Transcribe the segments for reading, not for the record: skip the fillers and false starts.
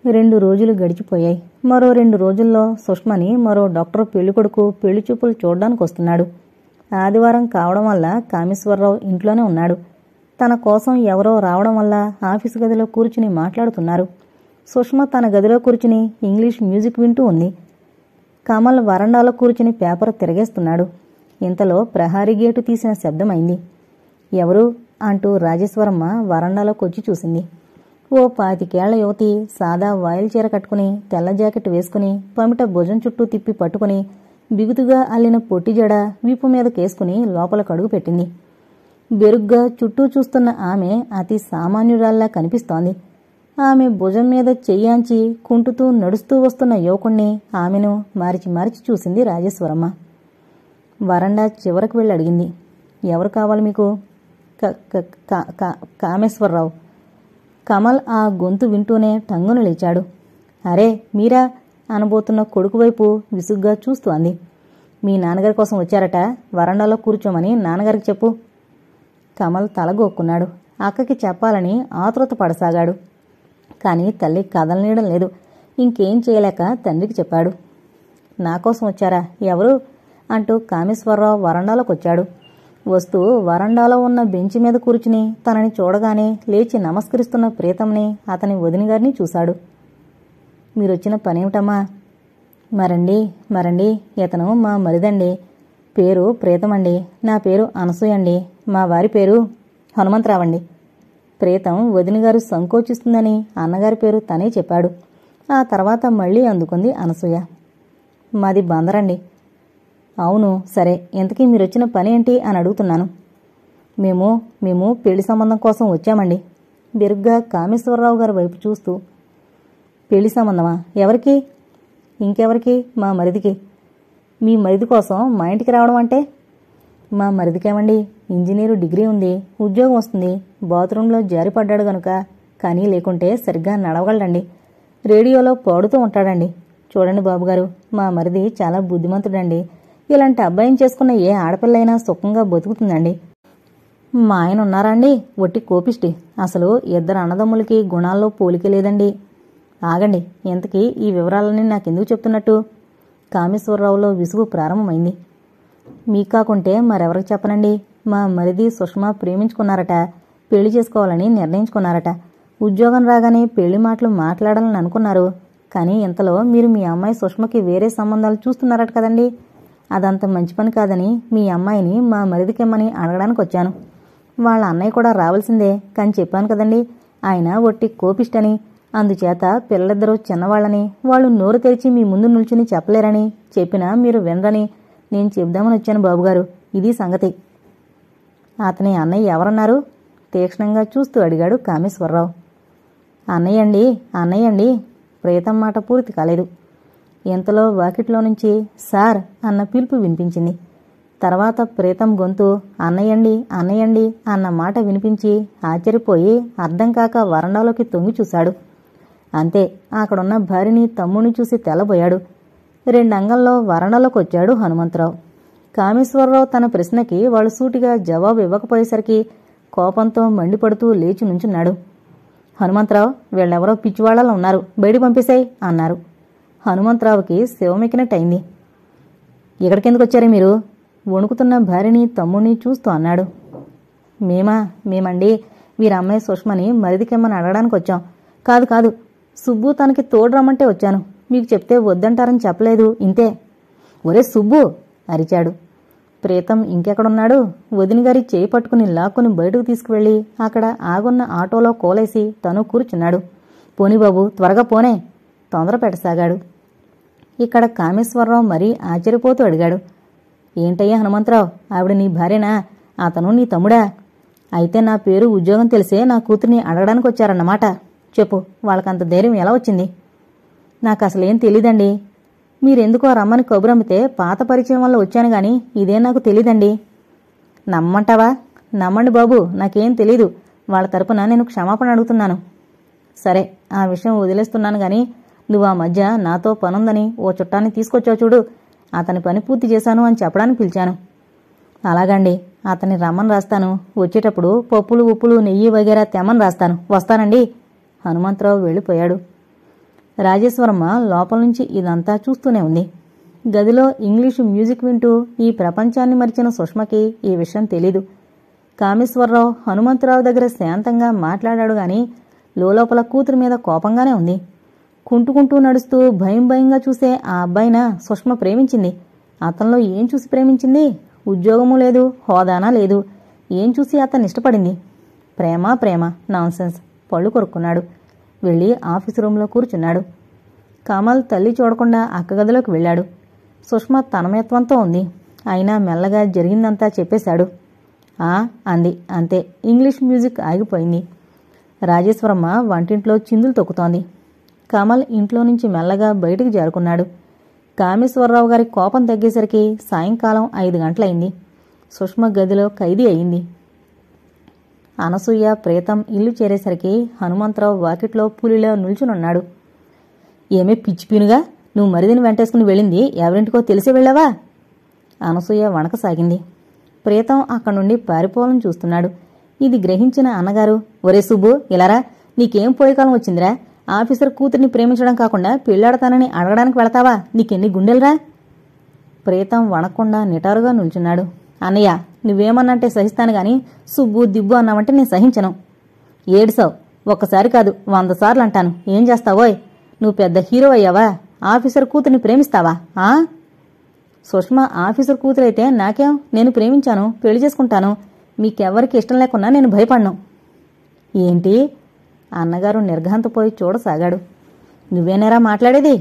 2 రోజులు గడిచిపోయాయి. మరో 2 రోజుల్లో సుష్మని మరో డాక్టర్ పెళ్ళికొడుకు పెళ్లి చూపులు చూడ్డానికి వస్తున్నాడు. ఆదివారం కావడం వల్ల కామేశ్వరరావు ఇంట్లోనే ఉన్నాడు. తన కోసం ఎవరో రావడం వల్ల ఆఫీసు గదిలో కూర్చుని మాట్లాడుతున్నారు. సుష్మ తన గదిలో కూర్చుని ఇంగ్లీష్ మ్యూజిక్ వింటూ ఉంది. కమల్ వరండాలో కూర్చుని పేపర్ తిరగేస్తున్నాడు. ఇంతలో ప్రహారీ గేటు తీసిన శబ్దమైంది. ఎవరు అంటూ రాజేశ్వరమ్మ వరండాలోకి వచ్చి చూసింది. ఓ 25 ఏళ్ల యువతి సాదా వాయిల్ చీర కట్టుకుని తెల్ల జాకెట్ వేసుకుని పమిట భుజం చుట్టూ తిప్పి పట్టుకుని బిగుతుగా అల్లిన పొట్టి జడ వీపు మీద కేసుకుని లోపలకు అడుగు పెట్టింది. బెరుగ్గా చుట్టూ చూస్తున్న ఆమె అతి సామాన్యురాల్లా కనిపిస్తోంది. ఆమె భుజం మీద చెయ్యాంచి కుంటుతూ నడుస్తూ వస్తున్న యువకుణ్ణి ఆమెను మార్చి మార్చి చూసింది రాజేశ్వరమ్మ. వరండా చివరకు వెళ్ళి అడిగింది, ఎవరు కావాలి మీకు? కామేశ్వరరావు. కమల్ ఆ గొంతు వింటూనే టంగున లేచాడు. అరే మీరా అనబోతున్న కొడుకు వైపు విసుగ్గా చూస్తూ అంది. మీ నాన్నగారి కోసం వచ్చారట, వరండాలో కూర్చోమని నాన్నగారికి చెప్పు. కమల్ తలగొక్కున్నాడు. అక్కకి చెప్పాలని ఆతృత పడసాగాడు. కానీ తల్లి కదలనీయడం లేదు. ఇంకేం చేయలేక తండ్రికి చెప్పాడు. నా కోసం వచ్చారా? ఎవరు అంటూ కామేశ్వరరావు వరండాలోకి వచ్చాడు. వస్తూ వరండాలో ఉన్న బెంచి మీద కూర్చుని తనని చూడగానే లేచి నమస్కరిస్తున్న ప్రీతంని అతని వదినగారిని చూశాడు. మీరొచ్చిన పనేమిటమ్మా? మరండి ఇతను మా మరిదండి. పేరు ప్రీతమండి. నా పేరు అనసూయండి. మా వారి పేరు హనుమంతరావండి. ప్రీతం వదినగారు సంకోచిస్తుందని అన్నగారి పేరు తనే చెప్పాడు. ఆ తర్వాత మళ్లీ అందుకుంది అనసూయ. మాది బందరండి. అవును, సరే, ఇంతకీ మీరొచ్చిన పని ఏంటి అని అడుగుతున్నాను. మేము పెళ్లి సంబంధం కోసం వచ్చామండి. బెరుగ్గా కామేశ్వరరావు గారి వైపు చూస్తూ. పెళ్లి సంబంధమా? ఎవరికి? ఇంకెవరికి? మా మరిదికి. మీ మరిది కోసం మా ఇంటికి రావడం అంటే? మా మరిదికేమండి, ఇంజనీరు డిగ్రీ ఉంది, ఉద్యోగం వస్తుంది, బాత్రూంలో జారిపడ్డాడు గనుక. కానీ లేకుంటే సరిగ్గా నడవగలడండి. రేడియోలో పాడుతూ ఉంటాడండి. చూడండి బాబుగారు, మా మరిది చాలా బుద్ధిమంతుడండి. ఇలాంటి అబ్బాయిని చేసుకున్న ఏ ఆడపిల్లైనా సుఖంగా బతుకుతుందండి. మా ఆయన ఉన్నారండి, ఒట్టి కోపిష్టి. అసలు ఇద్దరు అన్నదమ్ములకి గుణాల్లో పోలికే లేదండి. ఆగండి, ఇంతకీ ఈ వివరాలన్నీ నాకెందుకు చెప్తున్నట్టు? కామేశ్వరరావులో విసుగు ప్రారంభమైంది. మీకు కాకుంటే మరెవరికి చెప్పనండి. మా మరిది సుష్మ ప్రేమించుకున్నారట, పెళ్లి చేసుకోవాలని నిర్ణయించుకున్నారట. ఉద్యోగం రాగానే పెళ్లి మాటలు మాట్లాడాలని అనుకున్నారు. కానీ ఇంతలో మీరు మీ అమ్మాయి సుష్మకి వేరే సంబంధాలు చూస్తున్నారట కదండి. అదంత మంచి పని కాదని మీ అమ్మాయిని మా మరిదికెమ్మని అడగడానికి వచ్చాను. వాళ్ళ అన్నయ్య కూడా రావాల్సిందే, కానీ చెప్పాను కదండి, ఆయన ఒట్టి కోపిష్టని. అందుచేత పిల్లలిద్దరూ చిన్నవాళ్లని, వాళ్ళు నోరు తెరిచి మీ ముందు నిల్చుని చెప్పలేరని, చెప్పినా మీరు వినరని నేను చెప్దామని వచ్చాను బాబుగారు. ఇది సంగతి. అతని అన్నయ్య ఎవరన్నారు? తీక్షణంగా చూస్తూ అడిగాడు కామేశ్వరరావు. అన్నయ్యండి. ప్రీతం మాట పూర్తి కాలేదు. ఇంతలో వాకిట్లో నుంచి సార్ అన్న పిలుపు వినిపించింది. తర్వాత ప్రీతం గొంతు అన్నయ్యండి అన్న మాట వినిపించి ఆశ్చర్యపోయి అర్థం కాక వరండాలోకి తొంగి చూశాడు. అంతే, అక్కడున్న భార్యని తమ్ముడిని చూసి తెల్లబోయాడు. 2 అంగల్లో వరండాలోకి వచ్చాడు హనుమంతరావు. కామేశ్వరరావు తన ప్రశ్నకి వాళ్ళు సూటిగా జవాబు ఇవ్వకపోయేసరికి కోపంతో మండిపడుతూ లేచి నుంచున్నాడు. హనుమంతరావు, వీళ్ళెవరో పిచ్చివాళ్లలో ఉన్నారు, బయట పంపేశాయి అన్నారు. హనుమంతరావుకి శివమెక్కినట్టయింది. ఇక్కడికెందుకు వచ్చారే మీరు? వణుకుతున్న భార్యని తమ్ముడిని చూస్తూ అన్నాడు. మేమండి వీరమ్మాయి సుష్మని మరిదికెమ్మని అడగడానికి వచ్చాం. కాదు, సుబ్బు తనకి తోడు రమ్మంటే వచ్చాను. మీకు చెప్తే వద్దంటారని చెప్పలేదు, ఇంతే. ఒరే సుబ్బు అరిచాడు. ప్రీతం ఇంకెక్కడున్నాడు? వదినగారి చేయి పట్టుకుని లాక్కుని బయటకు తీసుకువెళ్లి అక్కడ ఆగున్న ఆటోలో కోలేసి తను కూర్చున్నాడు. పోనీ బాబు, త్వరగా పోనే, తొందర పెట్టసాగాడు. ఇక్కడ కామేశ్వరరావు మరీ ఆశ్చర్యపోతూ అడిగాడు. ఏంటయ్యా హనుమంతరావు, ఆవిడ నీ భార్యనా? అతను నీ తమ్ముడా? అయితే నా పేరు ఉద్యోగం తెలిసే నా కూతుర్ని అడగడానికి వచ్చారన్నమాట. చెప్పు, వాళ్ళకంత ధైర్యం ఎలా వచ్చింది? నాకు అసలేం తెలీదండి. మీరెందుకో రమ్మని కబురమ్మితే పాత పరిచయం వల్ల వచ్చాను గాని ఇదే నాకు తెలీదండి. నమ్మంటావా? నమ్మండి బాబు, నాకేం తెలీదు. వాళ్ళ తరపున నేను క్షమాపణ అడుగుతున్నాను. సరే, ఆ విషయం వదిలేస్తున్నాను గాని నువ్వు ఆ మధ్య నాతో పనుందని ఓ చుట్టాన్ని తీసుకొచ్చావు చూడు, అతని పని పూర్తి చేశాను అని చెప్పడానికి పిలిచాను. అలాగండి, అతన్ని రమ్మని రాస్తాను. వచ్చేటప్పుడు పప్పులు ఉప్పులు నెయ్యి వగేరా తెమ్మని రాస్తాను. వస్తానండి. హనుమంతరావు వెళ్ళిపోయాడు. రాజేశ్వరమ్మ లోపల నుంచి ఇదంతా చూస్తూనే ఉంది. గదిలో ఇంగ్లీషు మ్యూజిక్ వింటూ ఈ ప్రపంచాన్ని మరిచిన సుష్మకి ఈ విషయం తెలీదు. కామేశ్వరరావు హనుమంతరావు దగ్గర శాంతంగా మాట్లాడాడు గాని లోపల కూతురి మీద కోపంగానే ఉంది. కుంటుకుంటూ నడుస్తూ భయం భయంగా చూసే ఆ అబ్బాయినా సుష్మ ప్రేమించింది. అతనిలో ఏం చూసి ప్రేమించింది? ఉద్యోగమూ లేదు, హోదానా లేదు. ఏం చూసి అతన్ని ఇష్టపడింది? ప్రేమ ప్రేమ నాన్సెన్స్. పళ్ళు కొరుక్కున్నాడు. వెళ్ళి ఆఫీసు రూంలో కూర్చున్నాడు. కమల్ తల్లి చూడకుండా అక్కగదిలోకి వెళ్ళాడు. సుష్మ తన్మయత్వంతో ఉంది. అయినా మెల్లగా జరిగిందంతా చెప్పేశాడు. అంది. అంతే. ఇంగ్లీష్ మ్యూజిక్ ఆగిపోయింది. రాజేశ్వరమ్మ వంటింట్లో చిందులు తొక్కుతోంది. కమల్ ఇంట్లో నుంచి మెల్లగా బయటికి జారుకున్నాడు. కామేశ్వరరావు గారి కోపం తగ్గేసరికి సాయంకాలం 5 గంటలైంది. సుష్మ గదిలో ఖైదీ అయింది. అనసూయ ప్రీతం ఇల్లు చేరేసరికి హనుమంతరావు వాకిట్లో పులిలో నిల్చునున్నాడు. ఏమే పిచ్చిపీనుగా, నువ్వు మరిదిని వెంటేసుకుని వెళ్ళింది ఎవరింటికో తెలిసి వెళ్ళావా? అనసూయ వణకసాగింది. ప్రీతం అక్కడి నుండి పారిపోవాలని చూస్తున్నాడు. ఇది గ్రహించిన అన్నగారు, ఒరే సుబ్బు, ఇలారా, నీకేం పోయేకాలం వచ్చిందిరా? ఆఫీసర్ కూతురిని ప్రేమించడం కాకుండా పెళ్లాడతానని అడగడానికి వెళతావా? నీకెన్ని గుండెలరా? ప్రీతం వణకుండా నిటారుగా నిల్చున్నాడు. అన్నయ్య, నువ్వేమన్నంటే సహిస్తాను గాని సుబ్బు దిబ్బు అన్నావంటే నేను సహించను. ఏడుసావు. ఒక్కసారి కాదు 100 సార్లు అంటాను. ఏం చేస్తావోయ్? నువ్వు పెద్ద హీరో అయ్యావా? ఆఫీసర్ కూతురిని ప్రేమిస్తావా? సుష్మ ఆఫీసర్ కూతురైతే నాకేం? నేను ప్రేమించాను, పెళ్లి చేసుకుంటాను. మీకెవ్వరికి ఇష్టం లేకున్నా నేను భయపడ్ను. ఏంటి? అన్నగారు నిర్ఘాంతపోయి చూడసాగాడు. నువ్వేనేరా మాట్లాడేది?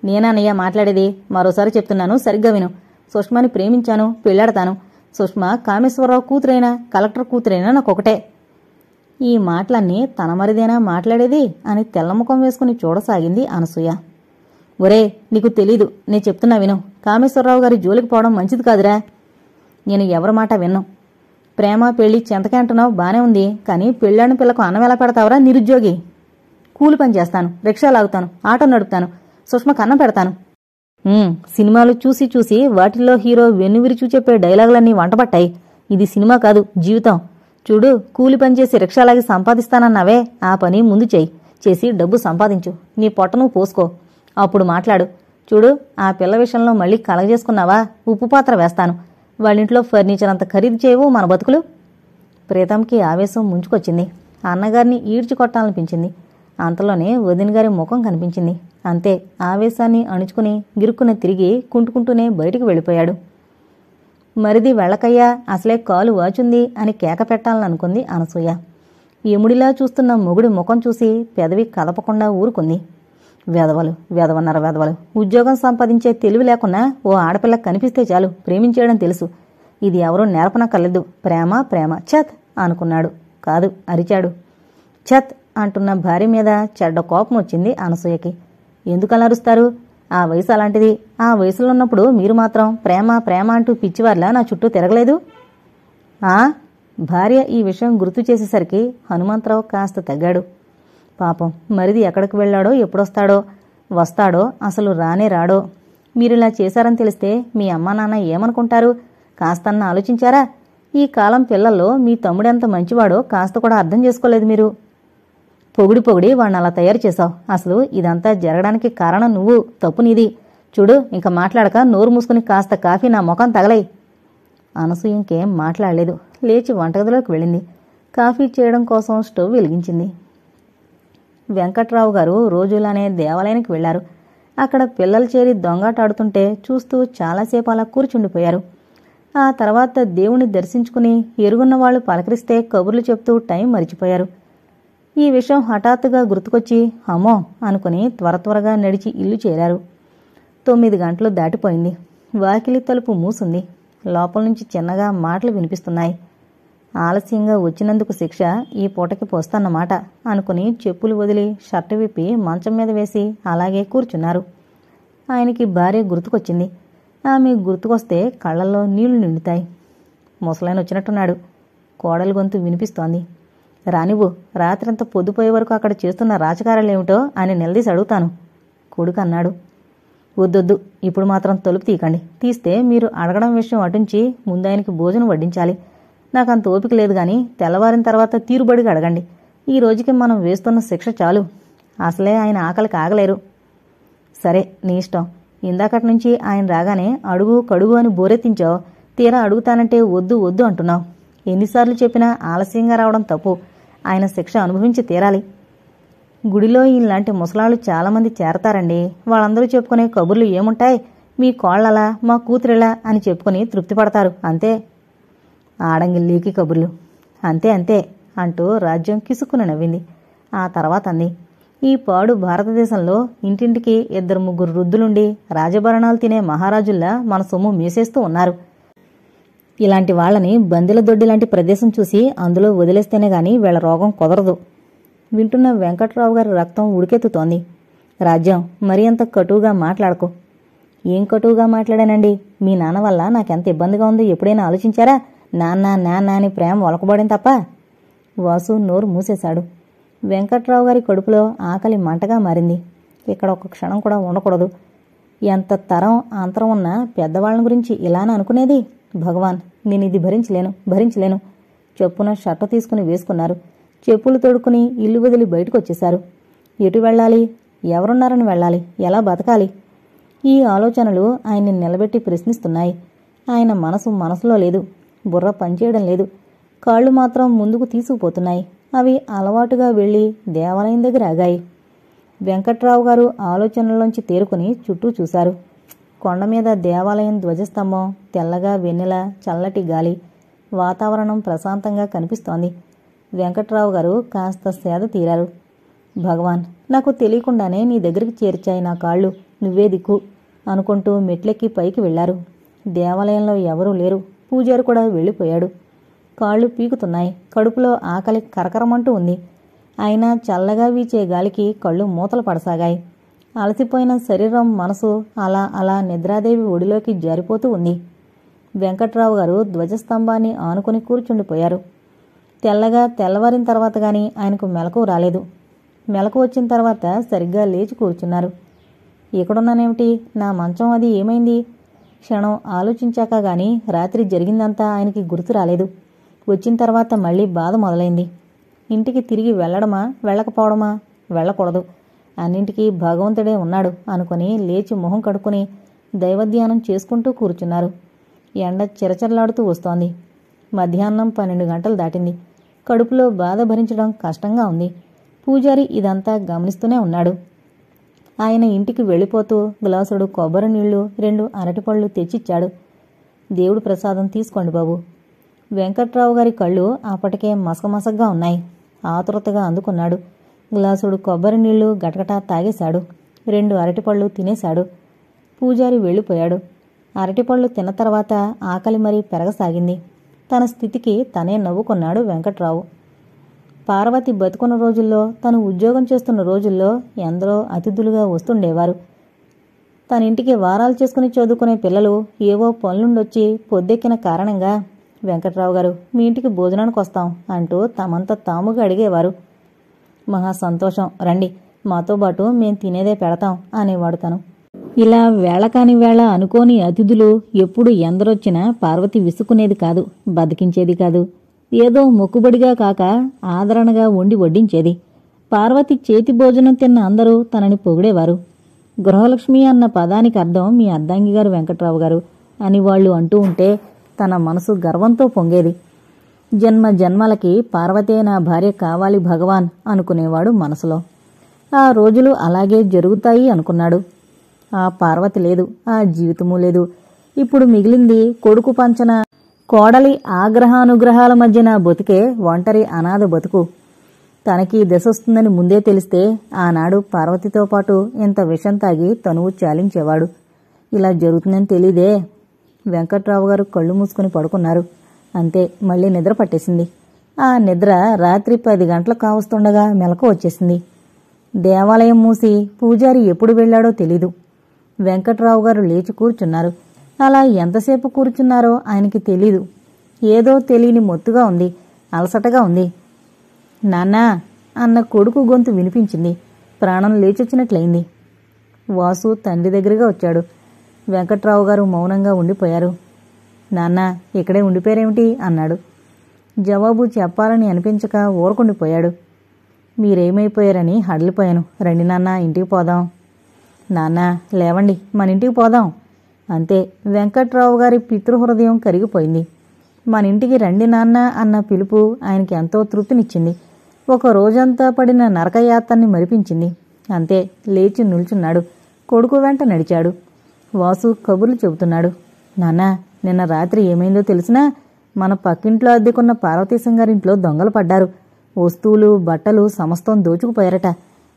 నేనన్నయ్య మాట్లాడేది. మరోసారి చెప్తున్నాను, సరిగ్గా విను. సుష్మని ప్రేమించాను, పెళ్లాడతాను. సుష్మ కామేశ్వరరావు కూతురైనా కలెక్టర్ కూతురైనా నాకొకటే. ఈ మాటలన్నీ తన మరిదేనా మాట్లాడేది అని తెల్లముఖం వేసుకుని చూడసాగింది అనసూయ. ఒరే, నీకు తెలీదు, నేను చెప్తున్నా విను. కామేశ్వరరావు గారి జోలికి పోవడం మంచిది కాదురా. నేను ఎవరి మాట విన్ను. ప్రేమ పెళ్లి చెంతకే అంటున్నావు, బానే ఉంది. కానీ పెళ్ళాడిన పిల్లకు అన్నం ఎలా పెడతావురా నిరుద్యోగి? కూలి పని చేస్తాను, రిక్షా లాగుతాను, ఆటో నడుపుతాను, సుష్మకు అన్నం పెడతాను. సినిమాలు చూసి చూసి వాటిల్లో హీరో వెన్నువిరిచూ చెప్పే డైలాగులన్నీ వంటపట్టాయి. ఇది సినిమా కాదు, జీవితం. చూడు, కూలి పని చేసి రిక్షాలాగి సంపాదిస్తానన్నావే, ఆ పని ముందు చెయ్యి. చేసి డబ్బు సంపాదించు. నీ పొట్ట నువ్వు పోసుకో. అప్పుడు మాట్లాడు. చూడు, ఆ పిల్ల విషయంలో మళ్ళీ కలగజేసుకున్నావా, ఉప్పు పాత్ర వేస్తాను. వాళ్ళింట్లో ఫర్నిచర్ అంత ఖరీదు చేయవు మన బతుకులు. ప్రీతంకి ఆవేశం ముంచుకొచ్చింది. అన్నగారిని ఈడ్చి కొట్టాలనిపించింది. అంతలోనే వదిన గారి ముఖం కనిపించింది. అంతే. ఆవేశాన్ని అణుచుకుని గిరుక్కున తిరిగి కుంటుకుంటూనే బయటికి వెళ్ళిపోయాడు. మరిది వెళ్ళకయ్యా, అసలే కాలు వాచుంది అని కేక పెట్టాలనుకుంది అనసూయ. ఎముడిలా చూస్తున్న మొగుడి ముఖం చూసి పెదవి కదపకుండా ఊరుకుంది. వెధవలు, వెధవన్నర వెధవలు. ఉద్యోగం సంపాదించే తెలివి లేకున్నా ఓ ఆడపిల్ల కనిపిస్తే చాలు ప్రేమించేయడం తెలుసు. ఇది ఎవరూ నేర్పనక్కర్లేదు. ప్రేమ ప్రేమ ఛత్ అనుకున్నాడు. కాదు, అరిచాడు. ఛత్ అంటున్న భార్య మీద చెడ్డ కోపం వచ్చింది అనసూయకి. ఎందుకలా అరుస్తారు? ఆ వయసు అలాంటిది. ఆ వయసులో ఉన్నప్పుడు మీరు మాత్రం ప్రేమ ప్రేమ అంటూ పిచ్చివార్లా నా చుట్టూ తిరగలేదు. భార్య ఈ విషయం గుర్తు చేసేసరికి హనుమంతరావు కాస్త తగ్గాడు. పాపం, మరిది ఎక్కడికి వెళ్ళాడో, ఎప్పుడొస్తాడో, వస్తాడో, అసలు రానే రాడో. మీరిలా చేశారని తెలిస్తే మీ అమ్మా నాన్న ఏమనుకుంటారు? కాస్తన్నా ఆలోచించారా? ఈ కాలం పిల్లల్లో మీ తమ్ముడెంత మంచివాడో కాస్త కూడా అర్థం చేసుకోలేదు మీరు. పొగిడి పొగిడి వాణ్ణి అలా తయారు చేశావు. అసలు ఇదంతా జరగడానికి కారణం నువ్వు. తప్పు నీది. చూడు, ఇంక మాట్లాడక నోరు మూసుకుని కాస్త కాఫీ నా ముఖం తగలై. అనసూయ ఇంకేం మాట్లాడలేదు. లేచి వంటగదిలోకి వెళ్ళింది. కాఫీ చేయడం కోసం స్టవ్ వెలిగించింది. వెంకట్రావు గారు రోజులానే దేవాలయానికి వెళ్లారు. అక్కడ పిల్లలు చేరి దొంగాటాడుతుంటే చూస్తూ చాలాసేపు అలా కూర్చుండిపోయారు. ఆ తర్వాత దేవుణ్ణి దర్శించుకుని ఎరుగున్న వాళ్లు పలకరిస్తే కబుర్లు చెప్తూ టైం మరిచిపోయారు. ఈ విషయం హఠాత్తుగా గుర్తుకొచ్చి అమ్మో అనుకుని త్వరగా నడిచి ఇల్లు చేరారు. 9 గంటలు దాటిపోయింది. వాకిలి తలుపు మూసుంది. లోపల నుంచి చిన్నగా మాటలు వినిపిస్తున్నాయి. ఆలస్యంగా వచ్చినందుకు శిక్ష ఈ పూటకి పోస్తన్నమాట అనుకుని చెప్పులు వదిలి షర్టు విప్పి మంచం మీద వేసి అలాగే కూర్చున్నారు. ఆయనకి భార్య గుర్తుకొచ్చింది. ఆమె గుర్తుకొస్తే కళ్లల్లో నీళ్లు నిండుతాయి. ముసలాయన వచ్చినట్టున్నాడు. కోడలి గొంతు వినిపిస్తోంది. రానివ్వు, రాత్రంతా పొద్దుపోయే వరకు అక్కడ చేస్తున్న రాజకార్యాలేమిటో అని నిలదీసి అడుగుతాను, కొడుకు అన్నాడు. వద్దొద్దు, ఇప్పుడు మాత్రం తలుపు తీయకండి. తీస్తే మీరు అడగడం విషయం అటుంచి ముందాయనకి భోజనం వడ్డించాలి. నాకంత ఓపిక లేదు గాని తెల్లవారిన తర్వాత తీరుబడిగా అడగండి. ఈ రోజుకి మనం వేస్తున్న శిక్ష చాలు. అసలే ఆయన ఆకలికి ఆగలేరు. సరే నీ ఇష్టం. ఇందాకటి నుంచి ఆయన రాగానే అడుగు కడుగు అని బోరెత్తించావు. తీరా అడుగుతానంటే వద్దు వద్దు అంటున్నావు. ఎన్నిసార్లు చెప్పినా ఆలస్యంగా రావడం తప్పు. ఆయన శిక్ష అనుభవించి తీరాలి. గుడిలో ఇలాంటి ముసలాళ్ళు చాలామంది చేరతారండి. వాళ్ళందరూ చెప్పుకునే కబుర్లు ఏముంటాయి? మీ కోళ్లలా మా కూతురిలా అని చెప్పుకుని తృప్తి పడతారు అంతే. ఆడంగిల్లీకి కబుర్లు. అంతే అంతే అంటూ రాజ్యం కిసుక్కున నవ్వింది. ఆ తర్వాత అంది, ఈ పాడు భారతదేశంలో ఇంటింటికి 2-3 వృద్ధులుండి రాజభరణాలు తినే మహారాజుల్లా మన సొమ్ము మీసేస్తూ ఉన్నారు. ఇలాంటి వాళ్ళని బందెల దొడ్డి లాంటి ప్రదేశం చూసి అందులో వదిలేస్తేనే గాని వీళ్ళ రోగం కుదరదు. వింటున్న వెంకట్రావు గారి రక్తం ఉడికెత్తుతోంది. రాజ్యం, మరీ అంత కటువుగా మాట్లాడకు. ఏం కటువుగా మాట్లాడానండి? మీ నాన్న వల్ల నాకెంత ఇబ్బందిగా ఉందో ఎప్పుడైనా ఆలోచించారా? నాన్న నాన్న అని ప్రేమ ఒలకబడిన తప్ప. వాసు నోరు మూసేశాడు. వెంకట్రావు గారి కడుపులో ఆకలి మంటగా మారింది. ఇక్కడ ఒక క్షణం కూడా ఉండకూడదు. ఎంత తరం అంతరం ఉన్నా పెద్దవాళ్ళ గురించి ఇలానే అనుకునేది? భగవాన్, నేను ఇది భరించలేను. చెప్పున షర్టు తీసుకుని వేసుకున్నారు. చెప్పులు తొడుక్కుని ఇల్లు వదిలి బయటకు వచ్చేశారు. ఎటు వెళ్ళాలి? ఎవరున్నారని వెళ్ళాలి? ఎలా బతకాలి? ఈ ఆలోచనలు ఆయన్ని నిలబెట్టి ప్రశ్నిస్తున్నాయి. ఆయన మనసులో లేదు. బుర్ర పనిచేయడం లేదు. కాళ్ళు మాత్రం ముందుకు తీసుకుపోతున్నాయి. అవి అలవాటుగా వెళ్లి దేవాలయం దగ్గర ఆగాయి. వెంకట్రావు గారు ఆలోచనలోంచి తేరుకుని చుట్టూ చూశారు. కొండ మీద దేవాలయం ధ్వజస్తంభం, తెల్లగా వెన్నెల, చల్లటి గాలి, వాతావరణం ప్రశాంతంగా కనిపిస్తోంది. వెంకట్రావు గారు కాస్త సేద తీరారు. భగవాన్, నాకు తెలియకుండానే నీ దగ్గరికి చేర్చాయి నా కాళ్ళు. నువ్వే దిక్కు అనుకుంటూ మెట్లెక్కి పైకి వెళ్లారు. దేవాలయంలో ఎవరూ లేరు. పూజారి కూడా వెళ్ళిపోయాడు. కాళ్ళు పీకుతున్నాయి. కడుపులో ఆకలి కరకరమంటూ ఉంది. అయినా చల్లగా వీచే గాలికి కళ్ళు మూతలు పడసాగాయి. అలసిపోయిన శరీరం, మనసు అలా అలా నిద్రాదేవి ఒడిలోకి జారిపోతూ ఉంది. వెంకట్రావు గారు ధ్వజస్తంభాన్ని ఆనుకుని కూర్చుండిపోయారు. తెల్లవారిన తర్వాత గాని ఆయనకు మెలకు రాలేదు. మెలకు వచ్చిన తర్వాత సరిగ్గా లేచి కూర్చున్నారు. ఎక్కడున్నానేమిటి? నా మంచం అది ఏమైంది? క్షణం ఆలోచించాక గాని రాత్రి జరిగిందంతా ఆయనకి గుర్తు రాలేదు. వచ్చిన తర్వాత మళ్లీ బాధ మొదలైంది. ఇంటికి తిరిగి వెళ్లడమా వెళ్ళకపోవడమా? వెళ్ళకూడదు. అన్నింటికీ భగవంతుడే ఉన్నాడు అనుకుని లేచి మొహం కడుక్కుని దైవధ్యానం చేసుకుంటూ కూర్చున్నారు. ఎండ చిరచరలాడుతూ వస్తోంది. మధ్యాహ్నం 12 గంటలు దాటింది. కడుపులో బాధ భరించడం కష్టంగా ఉంది. పూజారి ఇదంతా గమనిస్తూనే ఉన్నాడు. ఆయన ఇంటికి వెళ్ళిపోతూ గ్లాసుడు కొబ్బరి నీళ్లు, 2 అరటిపళ్ళు తెచ్చిచ్చాడు. దేవుడు ప్రసాదం తీసుకోండి బాబు. వెంకట్రావు గారి కళ్ళు అప్పటికే మసకమసగ్గా ఉన్నాయి. ఆతురతగా అందుకున్నాడు. గ్లాసుడు కొబ్బరి నీళ్లు గటగటా తాగేశాడు. 2 అరటిపళ్ళు తినేశాడు. పూజారి వెళ్ళిపోయాడు. అరటిపళ్ళు తిన్న తర్వాత ఆకలి మరీ పెరగసాగింది. తన స్థితికి తనే నవ్వుకున్నాడు వెంకట్రావు. పార్వతి బతుకున్న రోజుల్లో, తను ఉద్యోగం చేస్తున్న రోజుల్లో ఎందరో అతిథులుగా వస్తుండేవారు. తన ఇంటికి వారాలు చేసుకుని చదువుకునే పిల్లలు ఏవో పనులుండొచ్చి పొద్దెక్కిన కారణంగా, వెంకట్రావు గారు మీ ఇంటికి భోజనానికి వస్తాం అంటూ తమంత తాముగా అడిగేవారు. మహా సంతోషం, రండి, మాతో పాటు మేం తినేదే పెడతాం అనేవాడు తను. ఇలా వేళకాని వేళ అనుకోని అతిథులు ఎప్పుడు ఎందరొచ్చినా పార్వతి విసుక్కునేది కాదు, బతికించేది కాదు. ఏదో మొక్కుబడిగా కాక ఆదరణగా వండి వడ్డించేది. పార్వతి చేతి భోజనం తిన్న అందరూ తనని పొగిడేవారు. గృహలక్ష్మి అన్న పదానికి అర్థం మీ అద్దంగి గారు వెంకట్రావు గారు అని వాళ్ళు అంటూ ఉంటే తన మనసు గర్వంతో పొంగేది. జన్మ జన్మలకి పార్వతే నా భార్య కావాలి భగవాన్ అనుకునేవాడు మనసులో. ఆ రోజులు అలాగే జరుగుతాయి అనుకున్నాడు. ఆ పార్వతి లేదు, ఆ జీవితమూ లేదు. ఇప్పుడు మిగిలింది కొడుకు పంచన కోడలి ఆగ్రహానుగ్రహాల మధ్యన బతుకే ఒంటరి అనాథ బతుకు. తనకి దశొస్తుందని ముందే తెలిస్తే ఆనాడు పార్వతితో పాటు ఇంత విషం తాగి తనువు చాలించేవాడు. ఇలా జరుగుతుందని తెలీదే. వెంకట్రావు గారు కళ్ళు మూసుకుని పడుకున్నారు. అంతే, మళ్లీ నిద్ర పట్టేసింది. ఆ నిద్ర రాత్రి 10 గంటలు కావస్తుండగా మెలకు వచ్చేసింది. దేవాలయం మూసి పూజారి ఎప్పుడు వెళ్లాడో తెలీదు. వెంకట్రావు గారు లేచి కూర్చున్నారు. అలా ఎంతసేపు కూర్చున్నారో ఆయనకి తెలీదు. ఏదో తెలియని మొత్తుగా ఉంది, అలసటగా ఉంది. నాన్నా అన్న కొడుకు గొంతు వినిపించింది. ప్రాణం లేచొచ్చినట్లయింది. వాసు తండ్రి దగ్గరగా వచ్చాడు. వెంకట్రావు గారు మౌనంగా ఉండిపోయారు. నాన్నా, ఇక్కడే ఉండిపోయారేమిటి అన్నాడు. జవాబు చెప్పాలని అనిపించక ఊరకుండిపోయాడు. మీరేమైపోయారని హడలిపోయాను. రండి నాన్న, ఇంటికి పోదాం. నాన్న లేవండి, మన ఇంటికి పోదాం. అంతే, వెంకట్రావు గారి పితృహృదయం కరిగిపోయింది. మన ఇంటికి రండి నాన్న అన్న పిలుపు ఆయనకి ఎంతో తృప్తినిచ్చింది. ఒక రోజంతా పడిన నరకయాత్రని మరిపించింది. అంతే, లేచి నిల్చున్నాడు. కొడుకు వెంట నడిచాడు. వాసు కబుర్లు చెబుతున్నాడు. నాన్న, నిన్న రాత్రి ఏమైందో తెలిసినా? మన పక్కింట్లో అద్దెకున్న పార్వతీశం గారింట్లో దొంగలు పడ్డారు. వస్తువులు, బట్టలు సమస్తం దోచుకుపోయారట.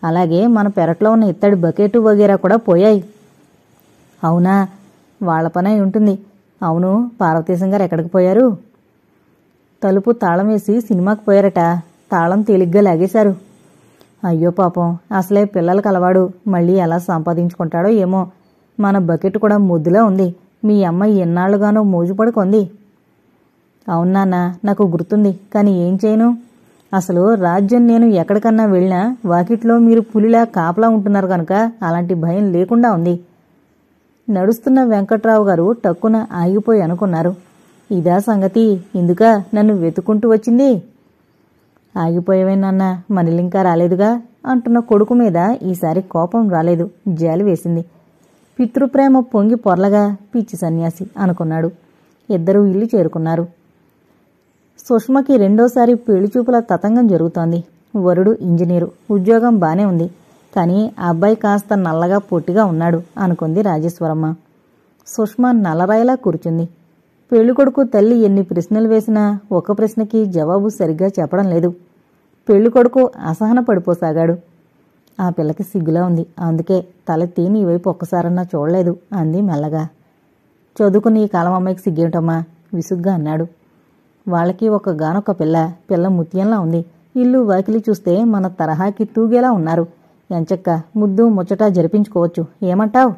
అలాగే మన పెరట్లో ఉన్న ఇత్తడి బకెటు వగేరా కూడా పోయాయి. అవునా? వాళ్ల పని అయి ఉంటుంది. అవును, పార్వతీశం గారు ఎక్కడికి పోయారు? తలుపు తాళం వేసి సినిమాకి పోయారట. తాళం తేలిగ్గా లాగేశారు. అయ్యో పాపం, అసలే పిల్లలకు అలవాడు. మళ్ళీ ఎలా సంపాదించుకుంటాడో ఏమో. మన బకెట్ కూడా ముద్దులా ఉంది. మీ అమ్మాయి ఎన్నాళ్లుగానో మోజుపడుకొంది. అవునాన్న, నాకు గుర్తుంది. కానీ ఏం చేయను? అసలు రాజ్యం నేను ఎక్కడికన్నా వెళ్ళినా వాకిట్లో మీరు పులిలా కాపలా ఉంటున్నారు కనుక అలాంటి భయం లేకుండా ఉంది. నడుస్తున్న వెంకట్రావు గారు టక్కున ఆగిపోయి అనుకున్నారు. ఇదా సంగతి? ఇందుక నన్ను వెతుకుంటూ వచ్చింది? ఆగిపోయేవేనన్నా, మనిలింకా రాలేదుగా అంటున్న కొడుకు మీద ఈసారి కోపం రాలేదు, జాలి వేసింది. పితృప్రేమ పొంగి పొర్లగా పిచ్చి సన్యాసి అనుకున్నాడు. ఇద్దరూ ఇల్లు చేరుకున్నారు. సుష్మకి రెండోసారి పెళ్లిచూపుల తతంగం జరుగుతోంది. వరుడు ఇంజనీరు, ఉద్యోగం బానే ఉంది. కానీ ఆ అబ్బాయి కాస్త నల్లగా పొట్టిగా ఉన్నాడు అనుకుంది రాజేశ్వరమ్మ. సుష్మ నల్లరాయిలా కూర్చుంది. పెళ్లికొడుకు తల్లి ఎన్ని ప్రశ్నలు వేసినా ఒక ప్రశ్నకి జవాబు సరిగ్గా చెప్పడం లేదు. పెళ్లికొడుకు అసహన పడిపోసాగాడు. ఆ పిల్లకి సిగ్గులా ఉంది, అందుకే తలెత్తి నీ వైపు ఒక్కసారన్నా చూడలేదు అంది మెల్లగా. చదువుకుని ఈ కాలం అమ్మాయికి సిగ్గేమిటమ్మా విసుగ్గా అన్నాడు. వాళ్ళకి ఒకగానొక్క పిల్ల ముత్యంలా ఉంది. ఇల్లు వాకిలి చూస్తే మన తరహాకి తూగేలా ఉన్నారు. ఎంచక్క ముద్దు ముచ్చట జరిపించుకోవచ్చు. ఏమంటావ్?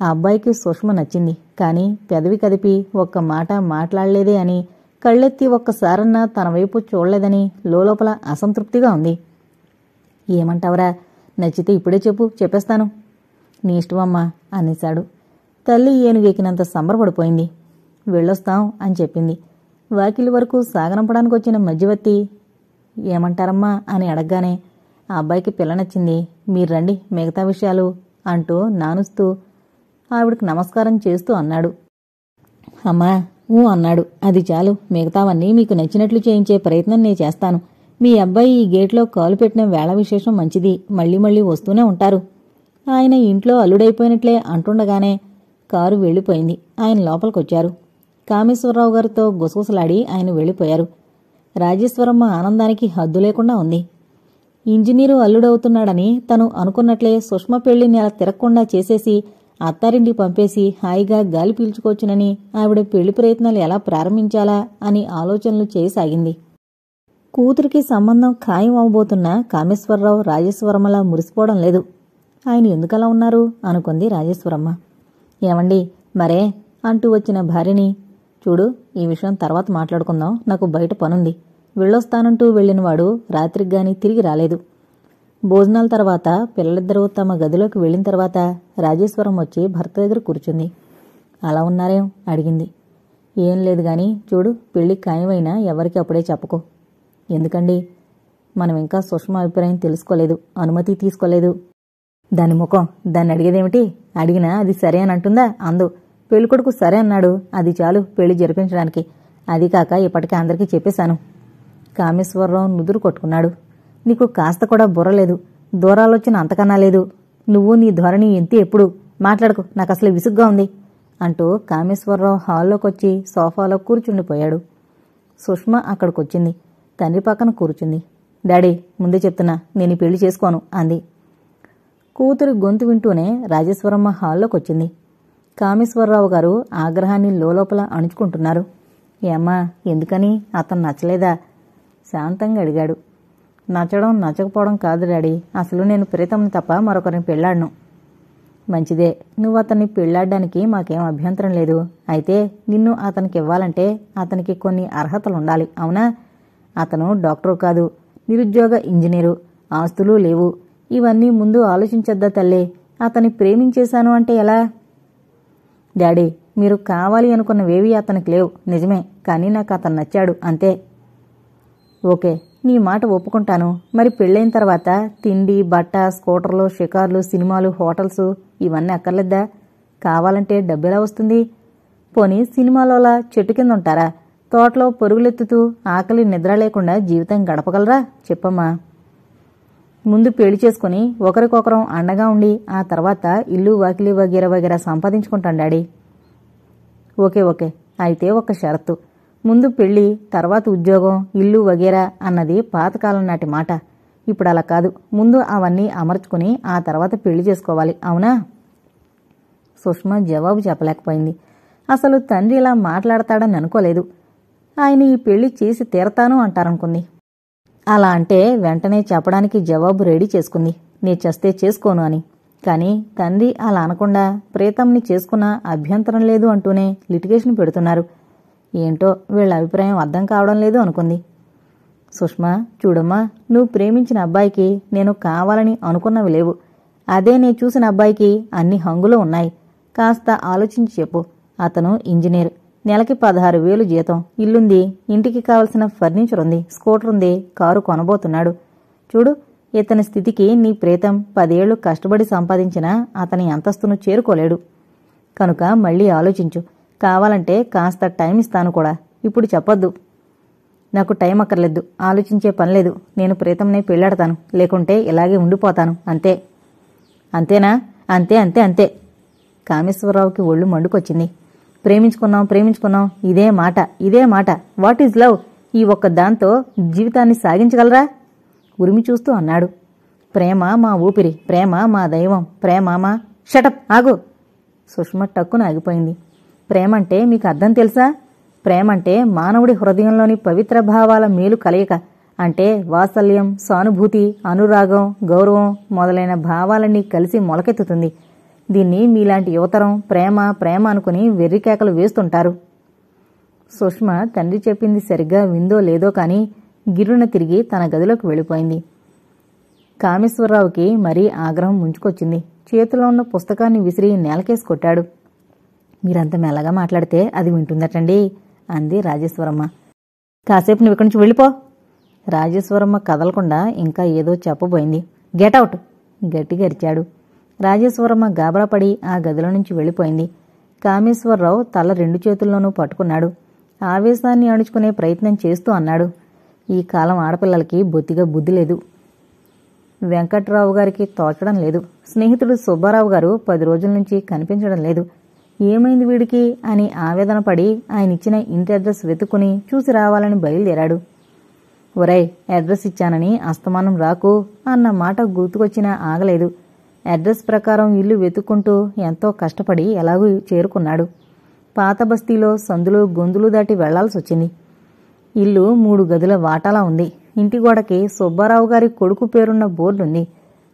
ఆ అబ్బాయికి సుష్మ నచ్చింది. కాని పెదవి కదిపి ఒక్క మాట మాట్లాడలేదే అని, కళ్ళెత్తి ఒక్కసారన్నా తన వైపు చూడలేదని లోపల అసంతృప్తిగా ఉంది. ఏమంటావురా? నచ్చితే ఇప్పుడే చెప్పేస్తాను. నీ ఇష్టమమ్మా అనేశాడు. తల్లి ఏనుగెక్కినంత సంబరపడిపోయింది. వెళ్ళొస్తాం అని చెప్పింది. వాకిలి వరకు సాగనంపడానికి వచ్చిన మధ్యవర్తి ఏమంటారమ్మా అని అడగగానే ఆ అబ్బాయికి పిల్ల నచ్చింది, మీరు రండి మిగతా విషయాలు అంటూ నానుస్తూ ఆవిడికి నమస్కారం చేస్తూ అన్నాడు. అమ్మా అన్నాడు. అది చాలు, మిగతావన్నీ మీకు నచ్చినట్లు చేయించే ప్రయత్నం నేను చేస్తాను. మీ అబ్బాయి ఈ గేట్లో కాలు పెట్టిన వేళ విశేషం మంచిది. మళ్లీ మళ్లీ వస్తూనే ఉంటారు. ఆయన ఇంట్లో అల్లుడైపోయినట్లే అంటుండగానే కారు వెళ్లిపోయింది. ఆయన లోపలికొచ్చారు. కామేశ్వరరావు గారితో గుసగుసలాడి ఆయన వెళ్లిపోయారు. రాజేశ్వరమ్మ ఆనందానికి హద్దు లేకుండా ఉంది. ఇంజనీరు అల్లుడవుతున్నాడని తను అనుకున్నట్లే సుష్మ పెళ్లి నెల తిరగకుండా చేసేసి అత్తారింటికి పంపేసి హాయిగా గాలి పీల్చుకోవచ్చునని ఆవిడ పెళ్లి ప్రయత్నాలు ఎలా ప్రారంభించాలా అని ఆలోచనలు చేయసాగింది. కూతురికి సంబంధం ఖాయం అవబోతున్న కామేశ్వరరావు రాజేశ్వరమ్మలా మురిసిపోవడం లేదు. ఆయన ఎందుకలా ఉన్నారు అనుకుంది రాజేశ్వరమ్మ. ఏమండి మరే అంటూ వచ్చిన భార్యని, చూడు, ఈ విషయం తర్వాత మాట్లాడుకుందాం, నాకు బయట పనుంది. వెళ్ళొస్తానంటూ వెళ్లినవాడు రాత్రికిగాని తిరిగి రాలేదు. భోజనాల తర్వాత పిల్లలిద్దరూ తమ గదిలోకి వెళ్లిన తర్వాత రాజేశ్వరం వచ్చి భర్త దగ్గర కూర్చుంది. అలా ఉన్నారేం అడిగింది. ఏం లేదు గాని చూడు, పెళ్లి ఖాయమైనా ఎవరికి అప్పుడే చెప్పకు. ఎందుకండి? మనం ఇంకా సుష్మ అభిప్రాయం తెలుసుకోలేదు, అనుమతి తీసుకోలేదు. దాని ముఖం, దాన్ని అడిగేదేమిటి? అడిగినా అది సరే అని అంటుందా? అందు. పెళ్ళికొడుకు సరే అన్నాడు, అది చాలు పెళ్లి జరిపించడానికి. అది కాక ఇప్పటికే అందరికీ చెప్పేశాను. కామేశ్వరరావు నుదురు కొట్టుకున్నాడు. నీకు కాస్త కూడా బుర్రలేదు, దూరాలోచన అంతకన్నా లేదు. నువ్వు నీ ధోరణి ఎంతి ఎప్పుడు మాట్లాడకు, నాకు అసలు విసుగ్గా ఉంది అంటూ కామేశ్వరరావు హాల్లోకొచ్చి సోఫాలో కూర్చుండిపోయాడు. సుష్మ అక్కడికొచ్చింది. తండ్రి పక్కన కూర్చుంది. డాడీ, ముందే చెప్తున్నా, నేను ఈ పెళ్లి చేసుకోను అంది. కూతురి గొంతు వింటూనే రాజేశ్వరమ్మ హాల్లోకొచ్చింది. కామేశ్వరరావు గారు ఆగ్రహాన్ని లోపల అణుచుకుంటున్నారు. ఏమ్మా, ఎందుకని? అతను నచ్చలేదా? శాంతంగా అడిగాడు. నచ్చడం నచ్చకపోవడం కాదు డాడీ, అసలు నేను ప్రీతంని తప్ప మరొకరిని పెళ్లాడను. మంచిదే, నువ్వు అతన్ని పెళ్లాడడానికి మాకేం అభ్యంతరం లేదు. అయితే నిన్ను అతనికి ఇవ్వాలంటే అతనికి కొన్ని అర్హతలుండాలి, అవునా? అతను డాక్టరు కాదు, నిరుద్యోగ ఇంజనీరు, ఆస్తులు లేవు. ఇవన్నీ ముందు ఆలోచించొద్దా తల్లే? అతన్ని ప్రేమించేశాను అంటే ఎలా? డాడీ, మీరు కావాలి అనుకున్నవేవీ అతనికి లేవు, నిజమే. కానీ నాకు అతను నచ్చాడు, అంతే. ఓకే, నీ మాట ఒప్పుకుంటాను. మరి పెళ్ళైన తర్వాత తిండి, బట్ట, స్కూటర్లు, షికార్లు, సినిమాలు, హోటల్స్ ఇవన్నీ అక్కర్లేద్దా? కావాలంటే డబ్బెలా వస్తుంది? పోనీ సినిమాలోలా చెట్టు కింద ఉంటారా? తోటలో పరుగులెత్తుతూ ఆకలి నిద్ర లేకుండా జీవితం గడపగలరా? చెప్పమ్మా. ముందు పెళ్లి చేసుకుని ఒకరికొకరం అండగా ఉండి ఆ తర్వాత ఇల్లు, వాకిలి వగేరా వగేరా సంపాదించుకుంటాం డాడీ. ఓకే, అయితే ఒక షరతు. ముందు పెళ్లి, తర్వాత ఉద్యోగం, ఇల్లు వగేరా అన్నది పాతకాలం నాటి మాట. ఇప్పుడు అలా కాదు. ముందు అవన్నీ అమర్చుకుని ఆ తర్వాత పెళ్లి చేసుకోవాలి, అవునా? సుష్మ జవాబు చెప్పలేకపోయింది. అసలు తండ్రి ఇలా మాట్లాడతాడని అనుకోలేదు. ఆయన ఈ పెళ్లి చేసి తీరతాను అంటారనుకుంది. అలా అంటే వెంటనే చెప్పడానికి జవాబు రెడీ చేసుకుంది, నే చస్తే చేసుకోను అని. కాని తండ్రి అలా అనకుండా ప్రీతంని చేసుకున్నా అభ్యంతరం లేదు అంటూనే లిటిగేషన్ పెడుతున్నారు. ఏంటో వీళ్ళ అభిప్రాయం అర్థం కావడం లేదు అనుకుంది. సుష్మా, చూడమ్మా, నువ్వు ప్రేమించిన అబ్బాయికి నేను కావాలని అనుకున్నవి లేవు. అదే నే చూసిన అబ్బాయికి అన్ని హంగులు ఉన్నాయి. కాస్త ఆలోచించి చెప్పు. అతను ఇంజనీర్, నెలకి 16,000 జీతం, ఇల్లుంది, ఇంటికి కావలసిన ఫర్నిచర్ ఉంది, స్కూటర్ ఉంది, కారు కొనబోతున్నాడు. చూడు, ఇతని స్థితికి నీ ప్రీతం 10 ఏళ్లు కష్టపడి సంపాదించినా అతని అంతస్తును చేరుకోలేడు. కనుక మళ్ళీ ఆలోచించు. కావాలంటే కాస్త టైం ఇస్తాను కూడా. ఇప్పుడు చెప్పొద్దు. నాకు టైం అక్కర్లేదు, ఆలోచించే పనిలేదు. నేను ప్రీతంనే పెళ్లాడతాను, లేకుంటే ఇలాగే ఉండిపోతాను, అంతే. అంతేనా? అంతే. కామేశ్వరరావుకి ఒళ్ళు మండుకొచ్చింది. ప్రేమించుకున్నాం, ఇదే మాట. What is love? ఈ ఒక్క దాంతో జీవితాన్ని సాగించగలరా? ఉరిమి చూస్తూ అన్నాడు. ప్రేమ మా ఊపిరి, ప్రేమ మా దైవం, ప్రేమ మా... షటప్, ఆగు! సుష్మ టక్కున ఆగిపోయింది. ప్రేమంటే మీకు అర్థం తెలుసా? ప్రేమంటే మానవుడి హృదయంలోని పవిత్ర భావాల మేలు కలయిక. అంటే వాత్సల్యం, సానుభూతి, అనురాగం, గౌరవం మొదలైన భావాలన్నీ కలిసి మొలకెత్తుతుంది. దీన్ని మీలాంటి యువతరం ప్రేమ అనుకుని వెర్రికేకలు వేస్తుంటారు. సుష్మ తండ్రి చెప్పింది సరిగ్గా విందో లేదో కాని గిర్రున తిరిగి తన గదిలోకి వెళ్ళిపోయింది. కామేశ్వరరావుకి మరీ ఆగ్రహం ముంచుకొచ్చింది. చేతిలో ఉన్న పుస్తకాన్ని విసిరి నేలకేసి కొట్టాడు. మీరంత మెల్లగా మాట్లాడితే అది వింటుందటండి అంది రాజేశ్వరమ్మ. కాసేపు నువ్వు ఇక్కడి నుంచి వెళ్ళిపో. రాజేశ్వరమ్మ కదలకుండా ఇంకా ఏదో చెప్పబోయింది. గెటౌట్! గట్టిగా అరిచాడు. రాజేశ్వరమ్మ గాబరాపడి ఆ గదిలో నుంచి వెళ్ళిపోయింది. కామేశ్వరరావు తల 2 చేతుల్లోనూ పట్టుకున్నాడు. ఆవేశాన్ని అణుచుకునే ప్రయత్నం చేస్తూ అన్నాడు, ఈ కాలం ఆడపిల్లలకి బొత్తిగా బుద్ధి లేదు. వెంకట్రావు గారికి తోచడం లేదు. స్నేహితుడు సుబ్బారావు గారు 10 రోజుల నుంచి కనిపించడం లేదు. ఏమైంది వీడికి అని ఆవేదన పడి ఆయనిచ్చిన ఇంటి అడ్రస్ వెతుక్కుని చూసి రావాలని బయలుదేరాడు. ఒరేయ్, అడ్రస్ ఇచ్చానని అస్తమానం రాకు అన్న మాట గుర్తుకొచ్చినా ఆగలేదు. అడ్రస్ ప్రకారం ఇల్లు వెతుక్కుంటూ ఎంతో కష్టపడి ఎలాగూ చేరుకున్నాడు. పాత బస్తీలో సందులు గొంతులు దాటి వెళ్లాల్సొచ్చింది. ఇల్లు 3 గదుల వాటాలా ఉంది. ఇంటి గోడకి సుబ్బారావు గారి కొడుకు పేరున్న బోర్డుంది.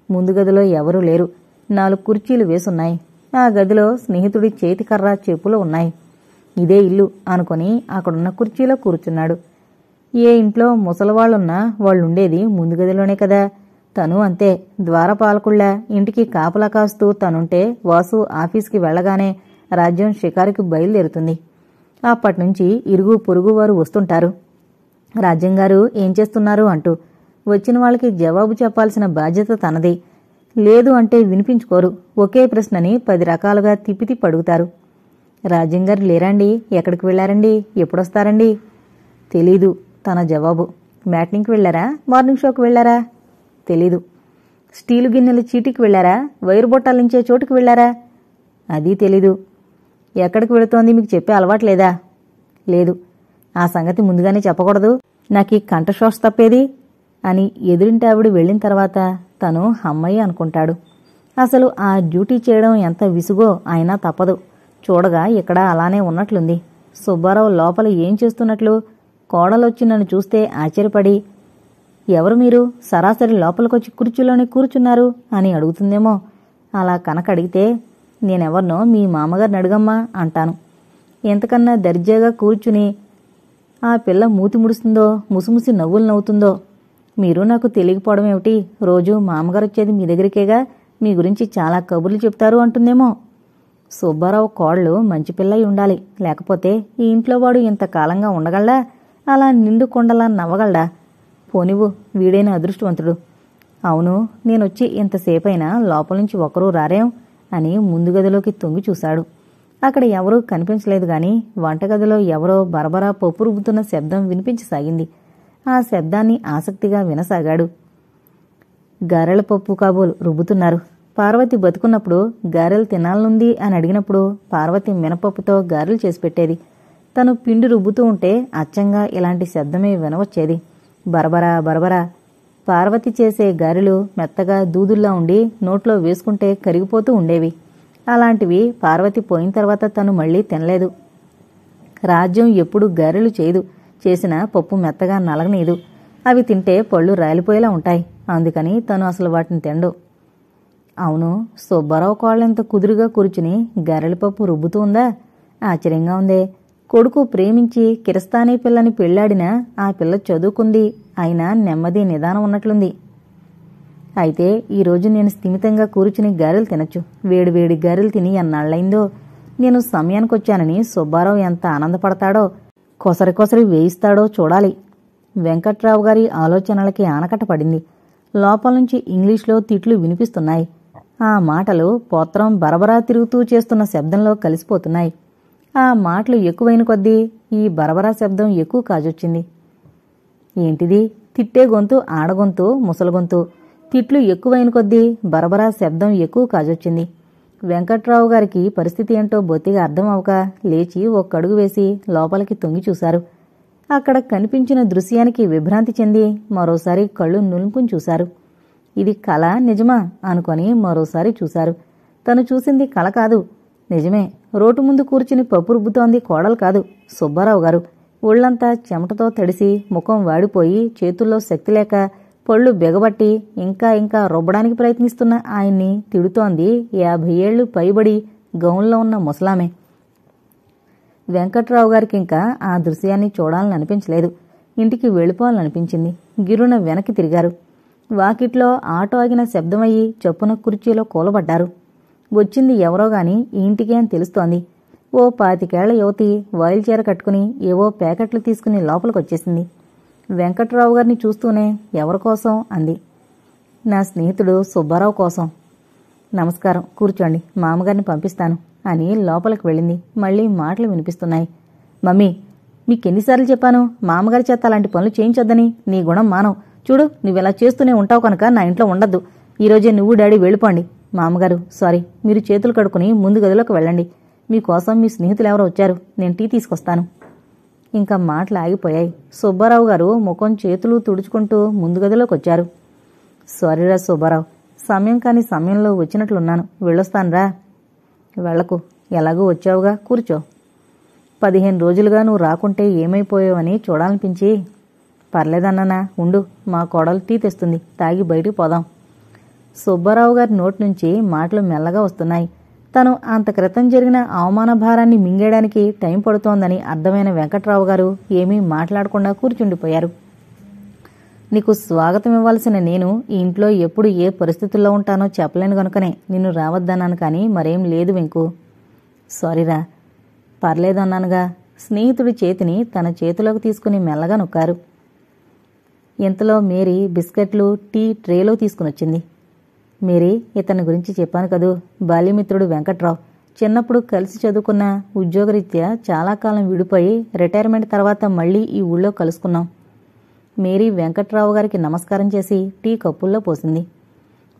ముందు గదిలో ఎవరూ లేరు. 4 కుర్చీలు వేసున్నాయి. ఆ గదిలో స్నేహితుడి చేతికర్ర, చెప్పులు ఉన్నాయి. ఇదే ఇల్లు అనుకుని అక్కడున్న కుర్చీలో కూర్చున్నాడు. ఏ ఇంట్లో ముసలివాళ్లున్నా వాళ్ళుండేది ముందు గదిలోనే కదా. తను అంతే. ద్వారపాలకుళ్ళ ఇంటికి కాపలా కాస్తూ తనుంటే వాసు ఆఫీస్కి వెళ్లగానే రాజ్యం షికారుకి బయలుదేరుతుంది. అప్పట్నుంచి ఇరుగు పొరుగు వారు వస్తుంటారు. రాజ్యంగారు ఏం చేస్తున్నారు అంటూ. వచ్చిన వాళ్ళకి జవాబు చెప్పాల్సిన బాధ్యత తనది. లేదు అంటే వినిపించుకోరు. ఒకే ప్రశ్నని 10 రకాలుగా తిప్పి అడుగుతారు. రాజ్యంగారు లేరండి, ఎక్కడికి వెళ్లారండి, ఎప్పుడొస్తారండి? తెలీదు తన జవాబు. మ్యాట్నింగ్కి వెళ్లారా, మార్నింగ్ షోకి వెళ్లారా? తెలీదు. స్టీలు గిన్నెల చీటికి వెళ్లారా, వైరు బొట్టాలించే చోటుకి వెళ్లారా? అది తెలీదు. ఎక్కడికి వెళుతోంది మీకు చెప్పే అలవాట్లేదా? లేదు. ఆ సంగతి ముందుగానే చెప్పకూడదు. నాకీ కంఠశ్వాస తప్పేది అని ఎదురింటి ఆవిడ వెళ్లిన తర్వాత తను అమ్మయ్య అనుకుంటాడు. అసలు ఆ డ్యూటీ చేయడం ఎంత విసుగో అయినా తప్పదు. చూడగా ఇక్కడ అలానే ఉన్నట్లుంది. సుబ్బారావు లోపల ఏం చేస్తున్నట్లు? కోడలొచ్చి నన్ను చూస్తే ఆశ్చర్యపడి, ఎవరు మీరు, సరాసరి లోపలికొచ్చి కుర్చీలోనే కూర్చున్నారు అని అడుగుతుందేమో. అలా కనకడిగితే నేనెవర్నో మీ మామగారిని అడుగమ్మా అంటాను. ఎంతకన్నా దర్జాగా కూర్చుని ఆ పిల్ల మూతి ముడుస్తుందో, ముసిముసి నవ్వులు నవ్వుతుందో. మీరు నాకు తెలియకపోవడం ఏమిటి? రోజూ మామగారొచ్చేది మీ దగ్గరికేగా, మీ గురించి చాలా కబుర్లు చెప్తారు అంటుందేమో. సుబ్బారావు కోడలు మంచి పిల్లయి ఉండాలి, లేకపోతే ఈ ఇంట్లో వాడు ఇంతకాలంగా ఉండగలడా? అలా నిండు కొండలా నవ్వగలడా? పోనివ్వు, వీడైన అదృష్టవంతుడు. అవును, నేనొచ్చి ఇంతసేపైనా లోపల నుంచి ఒకరూ రారేం అని ముందు గదిలోకి తొంగి చూశాడు. అక్కడ ఎవరూ కనిపించలేదు గాని వంటగదిలో ఎవరో బరబరా పప్పు రుబ్బుతున్న శబ్దం వినిపించసాగింది. ఆ శబ్దాన్ని ఆసక్తిగా వినసాగాడు. గారెల పప్పు కాబోలు రుబ్బుతున్నారు. పార్వతి బతుకున్నప్పుడు గారెలు తినాలనుంది అని అడిగినప్పుడు పార్వతి మినపప్పుతో గారెలు చేసి పెట్టేది. తను పిండి రుబ్బుతూ ఉంటే అచ్చంగా ఇలాంటి శబ్దమే వినవచ్చేది. బరబరా బరబరా. పార్వతి చేసే గారెలు మెత్తగా దూదుల్లా ఉండి నోట్లో వేసుకుంటే కరిగిపోతూ ఉండేవి. అలాంటివి పార్వతి పోయిన తర్వాత తను మళ్లీ తినలేదు. రాజ్యం ఎప్పుడూ గారెలు చేయదు. చేసిన పప్పు మెత్తగా నలగనీదు. అవి తింటే పళ్ళు రాలిపోయేలా ఉంటాయి. అందుకని తను అసలు వాటిని తిండు. అవును, సుబ్బారావు కోళ్ళెంత కుదురుగా కూర్చుని గారెల పప్పు రుబ్బుతూ ఉందా? ఆశ్చర్యంగా ఉందే. కొడుకు ప్రేమించి కిరస్తానీ పిల్లని పెళ్లాడినా ఆ పిల్ల చదువుకుంది. అయినా నెమ్మది నిదానం ఉన్నట్లుంది. అయితే ఈరోజు నేను స్థిమితంగా కూర్చుని గారెలు తినొచ్చు. వేడివేడి గారెలు తిని ఎన్నాళ్లైందో. నేను సమయానికొచ్చానని సుబ్బారావు ఎంత ఆనందపడతాడో, కొసరి కొసరి వేయిస్తాడో చూడాలి. వెంకట్రావు గారి ఆలోచనలకి ఆనకట్ట పడింది. లోపల నుంచి ఇంగ్లీష్లో తిట్లు వినిపిస్తున్నాయి. ఆ మాటలు పోత్రం బరబరా తిరుగుతూ చేస్తున్న శబ్దంలో కలిసిపోతున్నాయి. ఆ మాటలు ఎక్కువైన కొద్దీ ఈ బరబరా శబ్దం ఎక్కువ కాజొచ్చింది. ఏంటిది? తిట్టే గొంతు ఆడగొంతు, ముసలగొంతు. తిట్లు ఎక్కువైన కొద్దీ బరబరా శబ్దం ఎక్కువ కాజొచ్చింది. వెంకట్రావు గారికి పరిస్థితి ఏంటో బొత్తిగా అర్థం అవక లేచి ఒక్కడుగు వేసి లోపలికి తొంగి చూశారు. అక్కడ కనిపించిన దృశ్యానికి విభ్రాంతి చెంది మరోసారి కళ్ళు నులుముకుని చూశారు. ఇది కళ నిజమా అనుకొని మరోసారి చూశారు. తను చూసింది కళ కాదు, నిజమే. రోడ్డు ముందు కూర్చుని పప్పు రుబ్బుతోంది కోడలు కాదు, సుబ్బారావు గారు. ఒళ్లంతా చెమటతో తడిసి ముఖం వాడిపోయి చేతుల్లో శక్తి లేక పళ్ళు బెగబట్టి ఇంకా ఇంకా రుబ్బడానికి ప్రయత్నిస్తున్న ఆయన్ని తిడుతోంది 50 ఏళ్లు పైబడి గౌన్లో ఉన్న ముసలామే. వెంకట్రావు గారికి ఇంకా ఆ దృశ్యాన్ని చూడాలని అనిపించలేదు. ఇంటికి వెళ్ళిపోవాలనిపించింది. గిరున వెనక్కి తిరిగారు. వాకిట్లో ఆటో ఆగిన శబ్దమయ్యి చప్పున కుర్చీలో కూలబడ్డారు. వచ్చింది ఎవరో గాని ఈ ఇంటికే అని తెలుస్తోంది. ఓ 25 ఏళ్ల యువతి వాయిల్ చీర కట్టుకుని ఏవో ప్యాకెట్లు తీసుకుని లోపలికొచ్చేసింది. వెంకట్రావు గారిని చూస్తూనే ఎవరికోసం అంది. నా స్నేహితుడు సుబ్బారావు కోసం. నమస్కారం, కూర్చోండి, మామగారిని పంపిస్తాను అని లోపలికి వెళ్ళింది. మళ్లీ మాటలు వినిపిస్తున్నాయి. మమ్మీ, మీకెన్నిసార్లు చెప్పాను మామగారి చేత అలాంటి పనులు చేయించొద్దని? నీ గుణం మానవు. చూడు, నువ్వెలా చేస్తూనే ఉంటావు కనుక నా ఇంట్లో ఉండద్దు. ఈరోజే నువ్వు డాడీ వెళ్ళిపోండి. మామగారు, సారీ, మీరు చేతులు కడుక్కుని ముందు గదిలోకి వెళ్ళండి. మీకోసం మీ స్నేహితులెవరో వచ్చారు. నేను టీ తీసుకొస్తాను. ఇంకా మాటలు ఆగిపోయాయి. సుబ్బారావు గారు ముఖం చేతులు తుడుచుకుంటూ ముందు గదిలోకి వచ్చారు. సారీరా సుబ్బారావు, సమయం కాని సమయంలో వచ్చినట్లున్నాను. వెళ్ళొస్తానురా. వెళ్లకు, ఎలాగూ వచ్చావుగా, కూర్చో. 15 రోజులుగా నువ్వు రాకుంటే ఏమైపోయావని చూడాలనిపించి. పర్లేదన్నానా, ఉండు, మా కోడలు టీ తెస్తుంది, తాగి బయటికి పోదాం. సుబ్బారావు గారి నోటి నుంచి మాటలు మెల్లగా వస్తున్నాయి. తను అంత క్రితం జరిగిన అవమాన భారాన్ని మింగేయడానికి టైం పడుతోందని అర్థమైన వెంకట్రావు గారు ఏమీ మాట్లాడకుండా కూర్చుండిపోయారు. నీకు స్వాగతం ఇవ్వాల్సిన నేను ఈ ఇంట్లో ఎప్పుడు ఏ పరిస్థితుల్లో ఉంటానో చెప్పలేను గనుకనే నిన్ను రావద్దన్నాను, కానీ మరేం లేదు వెంకు. సారీరా. పర్లేదు అన్నానుగా. స్నేహితుడి చేతిని తన చేతిలోకి తీసుకుని మెల్లగా నొక్కారు. ఇంతలో మేరీ బిస్కెట్లు టీ ట్రేలో తీసుకునొచ్చింది. మేరీ, ఇతని గురించి చెప్పాను కదూ, బాల్యమిత్రుడు వెంకట్రావు. చిన్నప్పుడు కలిసి చదువుకున్న, ఉద్యోగరీత్యా చాలా కాలం విడిపోయి రిటైర్మెంట్ తర్వాత మళ్లీ ఈ ఊళ్ళో కలుసుకున్నాం. మేరీ వెంకట్రావు గారికి నమస్కారం చేసి టీ కప్పుల్లో పోసింది.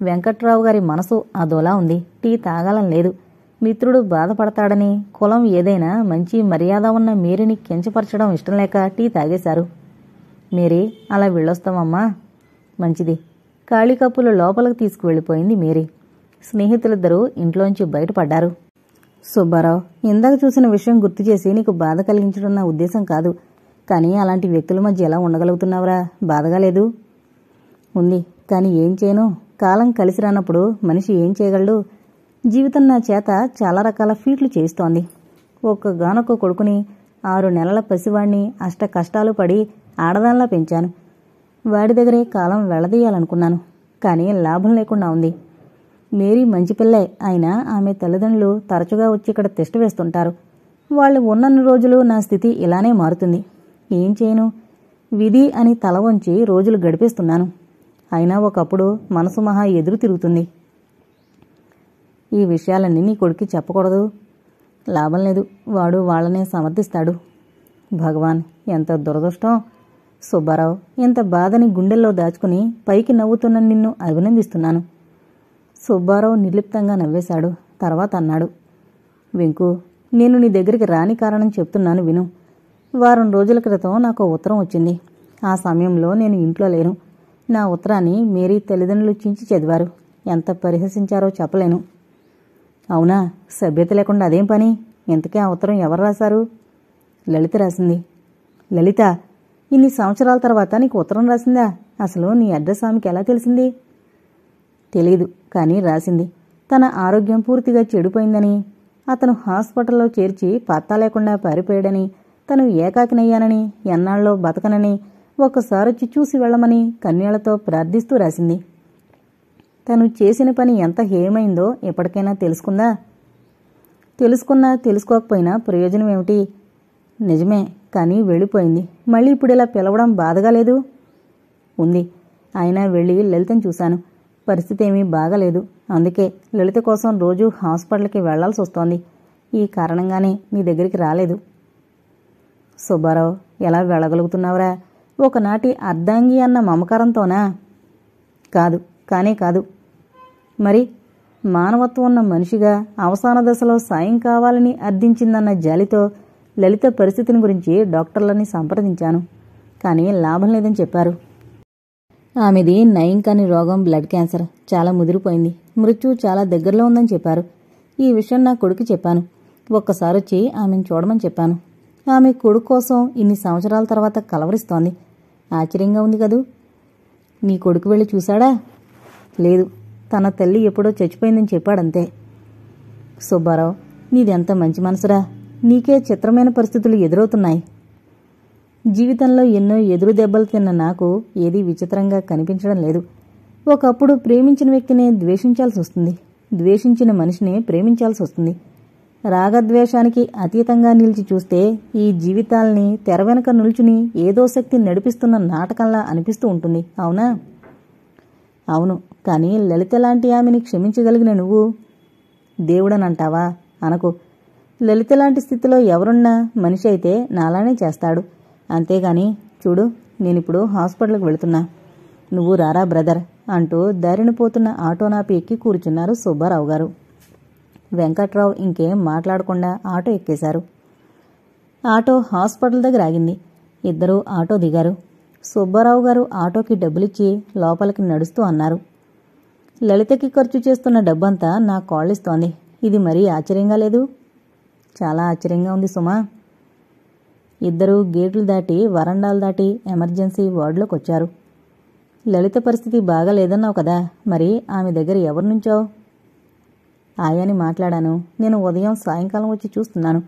వెంకట్రావు గారి మనసు అదోలా ఉంది. టీ తాగాలని లేదు. మిత్రుడు బాధపడతాడని, కులం ఏదైనా మంచి మర్యాద ఉన్న మేరీని కించపరచడం ఇష్టం లేక టీ తాగేశారు. మేరీ, అలా వెళ్ళొస్తామమ్మా. మంచిది. ఖాళీ కప్పులు లోపలికి తీసుకువెళ్ళిపోయింది మేరీ. స్నేహితులిద్దరూ ఇంట్లోంచి బయటపడ్డారు. సుబ్బారావు, ఇందాక చూసిన విషయం గుర్తు చేసి నీకు బాధ కలిగించడం నా ఉద్దేశం కాదు. కానీ అలాంటి వ్యక్తుల మధ్య ఎలా ఉండగలుగుతున్నావురా? బాధగా లేదు? ఉంది, కానీ ఏం చేయను. కాలం కలిసి రానప్పుడు మనిషి ఏం చేయగలడు? జీవితం నా చేత చాలా రకాల ఫీట్లు చేస్తోంది. ఒక్కగానొక్క కొడుకుని 6 నెలల పసివాణ్ణి అష్ట కష్టాలు పడి ఆడదానిలా పెంచాను. వాడి దగ్గరే కాలం వెళ్లదీయాలనుకున్నాను, కానీ లాభం లేకుండా ఉంది. మేరీ మంచి పిల్లే అయినా ఆమె తల్లిదండ్రులు తరచుగా వచ్చి ఇక్కడ తిష్ట వేస్తుంటారు. వాళ్ళు ఉన్నన్ని రోజులు నా స్థితి ఇలానే మారుతుంది. ఏం చేయను? విధి అని తల వంచి రోజులు గడిపేస్తున్నాను. అయినా ఒకప్పుడు మనసు మహా ఎదురు తిరుగుతుంది. ఈ విషయాలన్నీ నీ కొడుక్కి చెప్పకూడదు. లాభం లేదు, వాడు వాళ్ళనే సమర్థిస్తాడు. భగవాన్, ఎంత దురదృష్టం. సుబ్బారావు, ఇంత బాధని గుండెల్లో దాచుకుని పైకి నవ్వుతున్న నిన్ను అభినందిస్తున్నాను. సుబ్బారావు నిర్లిప్తంగా నవ్వేశాడు. తర్వాత అన్నాడు, వెంకు, నేను నీ దగ్గరికి రాని కారణం చెప్తున్నాను విను. వారం రోజుల క్రితం నాకు ఉత్తరం వచ్చింది. ఆ సమయంలో నేను ఇంట్లో లేను. నా ఉత్తరాన్ని మేరీ తల్లిదండ్రులు చించి చదివారు. ఎంత పరిహసించారో చెప్పలేను. అవునా? సభ్యత లేకుండా అదేం పని? ఇంతకీ ఆ ఉత్తరం ఎవరు రాశారు? లలిత రాసింది. లలిత? ఇన్ని సంవత్సరాల తర్వాత నీకు ఉత్తరం రాసిందా? అసలు నీ అడ్రస్ ఆమెకి ఎలా తెలిసింది? తెలీదు, కానీ రాసింది. తన ఆరోగ్యం పూర్తిగా చెడిపోయిందని, అతను హాస్పిటల్లో చేర్చి పత్తా లేకుండా పారిపోయాడని, తను ఏకాకినయ్యానని, ఎన్నాళ్ళలో బతకనని, ఒక్కసారొచ్చి చూసి వెళ్లమని కన్నీళ్లతో ప్రార్థిస్తూ రాసింది. తను చేసిన పని ఎంత హేయమైందో ఎప్పటికైనా తెలుసుకుందా? తెలుసుకున్నా తెలుసుకోకపోయినా ప్రయోజనం ఏమిటి? నిజమే, కానీ వెళ్ళిపోయింది. మళ్ళీ ఇప్పుడు ఇలా పిలవడం బాధగా లేదు? ఉంది. అయినా వెళ్ళి లలితను చూశాను. పరిస్థితి ఏమీ బాగాలేదు. అందుకే లలిత కోసం రోజూ హాస్పిటల్కి వెళ్లాల్సి వస్తోంది. ఈ కారణంగానే నీ దగ్గరికి రాలేదు. సుబ్బారావు, ఎలా వెళ్ళగలుగుతున్నావురా? ఒకనాటి అర్ధాంగి అన్న మమకారంతోనా? కాదు, కానే కాదు. మరి మానవత్వం ఉన్న మనిషిగా అవసాన దశలో సాయం కావాలని అర్థించిందన్న జాలితో లలిత పరిస్థితిని గురించి డాక్టర్లని సంప్రదించాను. కానీ లాభం లేదని చెప్పారు. ఆమెది నయం కాని రోగం బ్లడ్ క్యాన్సర్. చాలా ముదిరిపోయింది. మృత్యువు చాలా దగ్గరలో ఉందని చెప్పారు. ఈ విషయం నా కొడుకు చెప్పాను. ఒక్కసారొచ్చి ఆమెను చూడమని చెప్పాను. ఆమె కొడుకు కోసం ఇన్ని సంవత్సరాల తర్వాత కలవరిస్తోంది. ఆశ్చర్యంగా ఉంది కదూ? నీ కొడుకు వెళ్ళి చూశాడా? లేదు, తన తల్లి ఎప్పుడో చచ్చిపోయిందని చెప్పాడంతే. సుబ్బారావు, నీదెంత మంచి మనసురా. నీకే చిత్రమైన పరిస్థితులు ఎదురవుతున్నాయి. జీవితంలో ఎన్నో ఎదురు దెబ్బలు తిన్న నాకు ఏదీ విచిత్రంగా కనిపించడం లేదు. ఒకప్పుడు ప్రేమించిన వ్యక్తినే ద్వేషించాల్సి వస్తుంది. ద్వేషించిన మనిషినే ప్రేమించాల్సి వస్తుంది. రాగద్వేషానికి అతీతంగా నిలిచి చూస్తే ఈ జీవితాల్ని తెర వెనక నిల్చుని ఏదో శక్తి నడిపిస్తున్న నాటకంలా అనిపిస్తూ ఉంటుంది. అవునా? అవును, కానీ లలిత లాంటి ఆమెని క్షమించగలిగిన నువ్వు దేవుడనంటావా? అనకు. లలిత లాంటి స్థితిలో ఎవరున్నా మనిషి అయితే నాలానే చేస్తాడు. అంతేగాని చూడు, నేనిప్పుడు హాస్పిటల్కి వెళుతున్నా. నువ్వు రారా బ్రదర్ అంటూ దారిన పోతున్న ఆటో నాపి ఎక్కి కూర్చున్నారు సుబ్బారావు గారు. వెంకట్రావు ఇంకేం మాట్లాడకుండా ఆటో ఎక్కేశారు. ఆటో హాస్పిటల్ దగ్గర ఆగింది. ఇద్దరూ ఆటో దిగారు. సుబ్బారావు గారు ఆటోకి డబ్బులిచ్చి లోపలికి నడుస్తూ అన్నారు, లలితకి ఖర్చు చేస్తున్న డబ్బంతా నా కాళ్ళిస్తోంది. ఇది మరీ ఆశ్చర్యంగా లేదు? చాలా ఆశ్చర్యంగా ఉంది సుమా. ఇద్దరూ గేట్లు దాటి వరండాలు దాటి ఎమర్జెన్సీ వార్డులోకి వచ్చారు. లలిత పరిస్థితి బాగాలేదన్నావు కదా, మరి ఆమె దగ్గర ఎవరి నుంచో? ఆయాని మాట్లాడాను. నేను ఉదయం సాయంకాలం వచ్చి చూస్తున్నాను.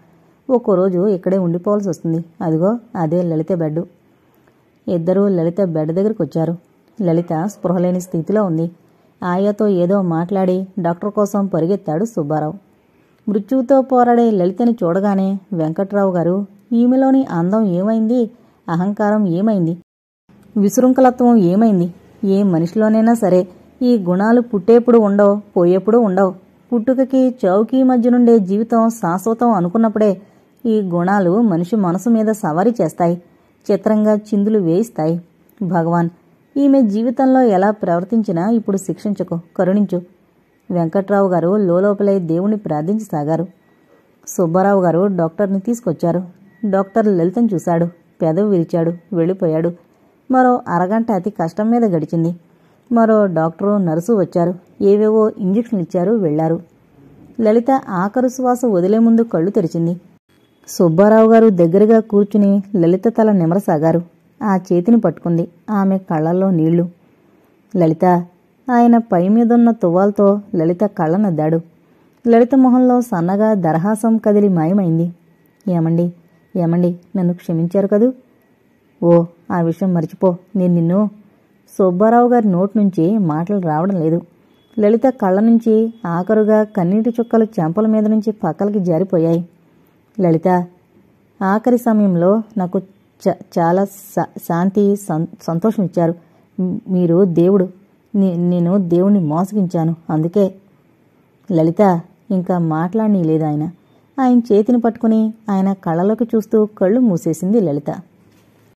ఒక్కో రోజు ఇక్కడే ఉండిపోవాల్సి వస్తుంది. అదిగో అదే లలిత బెడ్. ఇద్దరూ లలిత బెడ్ దగ్గరికి వచ్చారు. లలిత స్పృహలేని స్థితిలో ఉంది. ఆయాతో ఏదో మాట్లాడి డాక్టర్ కోసం పరిగెత్తాడు సుబ్బారావు. మృత్యువుతో పోరాడే లలితని చూడగానే వెంకట్రావు గారు, ఈమెలోని అందం ఏమైంది? అహంకారం ఏమైంది? విశృంఖలత్వం ఏమైంది? ఏ మనిషిలోనైనా సరే ఈ గుణాలు పుట్టేప్పుడు ఉండవు, పోయేప్పుడు ఉండవు. పుట్టుకకి చౌకీ మధ్య నుండే జీవితం శాశ్వతం అనుకున్నప్పుడే ఈ గుణాలు మనిషి మనసు మీద సవారీ చేస్తాయి, చిత్రంగా చిందులు వేయిస్తాయి. భగవాన్, ఈమె జీవితంలో ఎలా ప్రవర్తించినా ఇప్పుడు శిక్షించకు, కరుణించు. వెంకట్రావు గారు లోపలే దేవుణ్ణి ప్రార్థించసాగారు. సుబ్బారావు గారు డాక్టర్ని తీసుకొచ్చారు. డాక్టర్ లలితను చూశాడు. పెదవి విరిచాడు. వెళ్ళిపోయాడు. మరో అరగంట అతి కష్టం మీద గడిచింది. మరో డాక్టరు నర్సు వచ్చారు. ఏవేవో ఇంజక్షన్లు ఇచ్చారు. వెళ్లారు. లలిత ఆఖరు శ్వాస వదిలే ముందు కళ్ళు తెరిచింది. సుబ్బారావు గారు దగ్గరగా కూర్చుని లలిత తల నిమరసాగారు. ఆ చేతిని పట్టుకుంది. ఆమె కళ్లల్లో నీళ్లు. లలిత, ఆయన పై మీదున్న తువ్వాల్తో లలిత కళ్ళనద్దాడు. లలిత మొహంలో సన్నగా దరహాసం కదిలి మాయమైంది. ఏమండి, ఏమండి, నన్ను క్షమించారు కదూ? ఓ, ఆ విషయం మర్చిపో. నేను నిన్ను... సుబ్బారావు గారి నోటి నుంచి మాటలు రావడం లేదు. లలిత కళ్ళ నుంచి ఆఖరుగా కన్నీటి చుక్కలు చెంపల మీద నుంచి పక్కలకి జారిపోయాయి. లలిత, ఆఖరి సమయంలో నాకు చాలా శాంతి సంతోషం ఇచ్చారు. మీరు దేవుడు. నేను దేవుణ్ణి మోసగించాను. అందుకే. లలిత ఇంకా మాట్లాడనీలేదు ఆయన. ఆయన చేతిని పట్టుకుని ఆయన కళ్ళలోకి చూస్తూ కళ్ళు మూసేసింది లలిత.